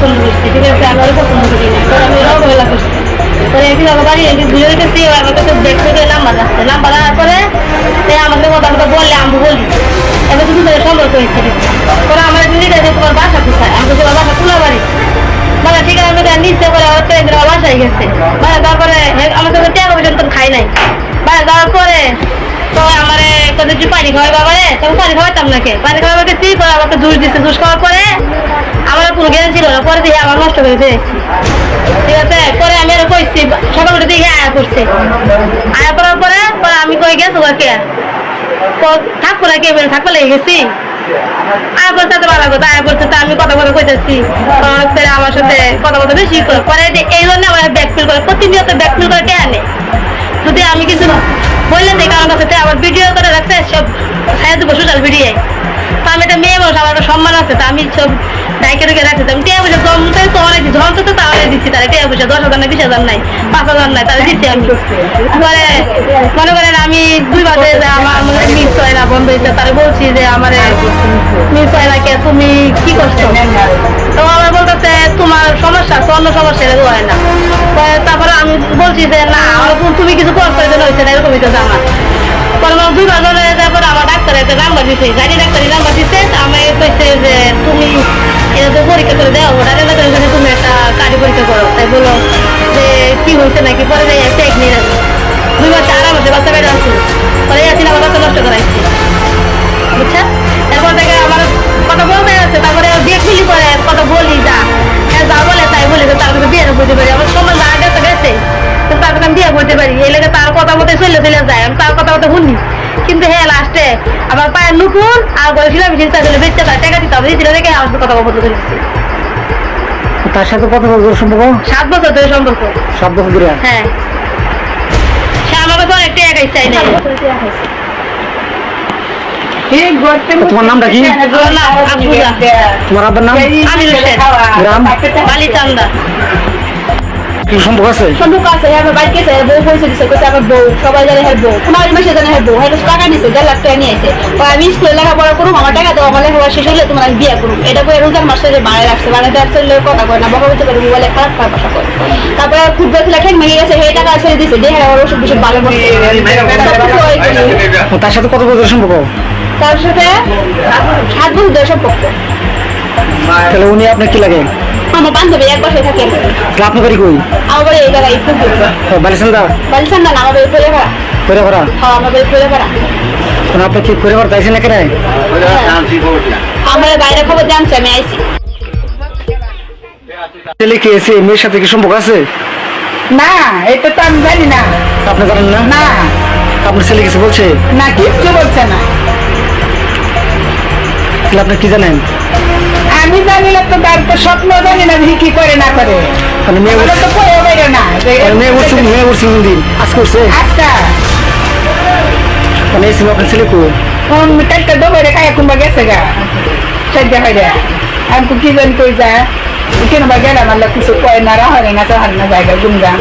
পছন্দ করছি, ঠিক আছে, আমি ওরা পছন্দ করি না, পরে আমি অবহেলা করছি। পরে একদিন আমার বাড়ি ঘুরে গেছি, আমার কাছে ব্যাগ থেকে নাম্বার আসছে, নাম্বার আনার পরে আমাকে কথা কথা বললে আমি বলি, এবার শুধু সম্পর্ক হয়েছে। পরে আমার দিদিটা যে তোমার বাসা কোথায়, আমি তোমার বাসা কোলা বাড়ি, মানে ঠিক আছে, আমি নিচে করে আমার বাসায় গেছে, মানে তারপরে আমার কাছে টাকা পয়সা তো খাই নাই, মানে যাওয়ার পরে তো আমার একটু পানি খাওয়াই বাবারে, তখন পানি খাওয়াইতাম নাকি, পানি খাওয়াই গেছি, পরে আমাকে জুস দিচ্ছে, জুস খাওয়ার পরে আমার কোনো জ্ঞান ছিল না, পরে দিয়ে আমার নষ্ট করে দিয়েছি, ঠিক আছে। পরে আমি আরো কইছি সকাল উঠে দিকে আয়া করছে, আয়া করার পরে পরে আমি কই গেছো কে তো থাকবো না, কে বের থাকবো লেগে গেছি, আয়া করতে তো ভালো কথা, আয়া করতে তো আমি কথা কথা কইতেছি, আমার সাথে কথা কথা বেশি করে পরে এই জন্য আমার ব্যাক ফিল করে, প্রতিনিয়ত ব্যাক ফিল করে কে আনে, যদি আমি কিছু বললে দেখি আমার কাছে আবার ভিডিও করে রাখতে সব খাইয়া দেবো সোশ্যাল মিডিয়ায়, তো আমি একটা মেয়ে মানুষ, আমার একটা সম্মান আছে, তো আমি সব ডাইকে রেখে রাখছি, আমি টিয়া পয়সা জমতে তো অনেক জমতে তো তাহলে দিচ্ছি, তারা টিয়া পয়সা 10,000 নাই, 20,000 নাই, 5,000 নাই, তাহলে দিচ্ছি আমি। পরে মনে করেন আমি 2 বাজে আমার মনে মিস হয় না বন্ধ হয়েছে, তারা বলছি যে আমার মিস হয় না কে, তুমি কি করছো, তো আমার বলতেছে তোমার সমস্যা আছে, অন্য সমস্যা এরকম হয় না। তারপরে আমি বলছি যে না আমার তুমি কিছু করছো এই জন্য হয়েছে না, এরকম হইতেছে আমার। পরে আমার 2 বার ধরে তারপর আমার ডাক্তার একটা নাম্বার দিচ্ছে, গাড়ি ডাক্তারি নাম্বার দিচ্ছে, আমি কইছে যে তুমি এটা তো পরীক্ষা করে দেওয়া, ওটা যদি তুমি একটা গাড়ি পরীক্ষা করো, তাই বলো যে কি হয়েছে নাকি, পরে যাই চেক নিয়ে যাচ্ছি 2 মাসে আরামসে বাচ্চা বেড়ে আসছিল, পরে যাচ্ছি না আমার বাচ্চা নষ্ট করাইছি, বুঝছেন। তারপর থেকে আমার কথা বলতে যাচ্ছে, তারপরে বিয়ে খুলি করে কথা বলি যা যা বলে তাই বলি, তার কাছে বিয়ে করতে পারি, আমার সময় যা গেছে গেছে, তার কাছে আমি বিয়ে করতে পারি, এই লেগে তার কথা মতো চলে যায়, আমি তার কথা মতো শুনি, কিন্তু হ্যাঁ লাস্টে আমার পায়ের নুপুর আর বলেছিলাম চিন্তা করলে বেঁচে তার টাকা দিতে হবে, দিয়েছিল দেখে আমার কথা বলতে চলেছি। তার সাথে কত বছর সম্পর্ক? 7 বছর ধরে সম্পর্ক। 7 বছর ধরে? হ্যাঁ, সে আমার কাছে অনেক টাকা চাই না। তোমার নামটা কি? তোমার আব্বার নাম? গ্রাম? বালিচান্দা। কি সম্পর্ক আছে? সম্পর্ক আছে, আমার বাইক গেছে, বউ পয়সা দিচ্ছে, কইছে আমার বউ, সবাই জানে হ্যাঁ বউ, তোমার মাসে জানে হ্যাঁ বউ, হ্যাঁ টাকা নিছে, 1.5 লাখ টাকা নিয়ে আসে, আমি স্কুলে লেখাপড়া করুম, আমার টাকা দেওয়া, আমার লেখাপড়া শেষ হলে তোমার আমি বিয়ে করুম, এটা করে রোজার মাসে যে বাড়ায় রাখছে, বাড়াতে আসছে কথা কয় না, বকা বলতে পারে, মোবাইলে খারাপ খারাপ ভাষা কয়। তারপরে ফুটবল খেলা খেয়ে ভেঙে গেছে, সেই টাকা ছেড়ে দিচ্ছে, দেখে আমার ওষুধ বিষুধ ভালো করছে। তার সাথে কত বছর সম্পর্ক? তার সাথে 7 বছর ধরে সম্পর্ক। তাহলে উনি আপনার কি লাগে? আমার বান্ধবী, এক বাসায় থাকে। আপনার বাড়ি কই? আমার বাড়ি এই জায়গায় বালিচান্দা? বালিচান্দা না, আমার বাড়ি ফুলেপাড়া। ফুলেপাড়া? হ্যাঁ, আমার বাড়ি ফুলেপাড়া। আপনি কি ফুলেপাড়া তাইছেন না কেন? আমার বাইরে খবর জানছে, আমি আইছি। ছেলে কি এসে মেয়ের সাথে কি সম্পর্ক আছে? না, এটা তো আমি জানি না। আপনি জানেন না? না আপনার ছেলে কিছু বলছে? না, কিচ্ছু বলছে না। তাহলে আপনি কি জানেন? আমি জানি না তো, তার তো স্বপ্ন জানি না কি করে না করে, মানে মেয়ে আমরা তো কইও বেরো না। মেয়ে উঠছে কোন দিন? আজ করছে? আচ্ছা, মানে এই ছিল আপনার ছেলে কো? কোন কালকে দোবারে খায় কুম্বা গেছে গা, সজ্জা হয়ে যায়। আমি তো কি জানি কই যায়, কেন বা গেলাম, আল্লাহ কিছু কয় না, রাহরে না তো হার না জায়গা গুমগা।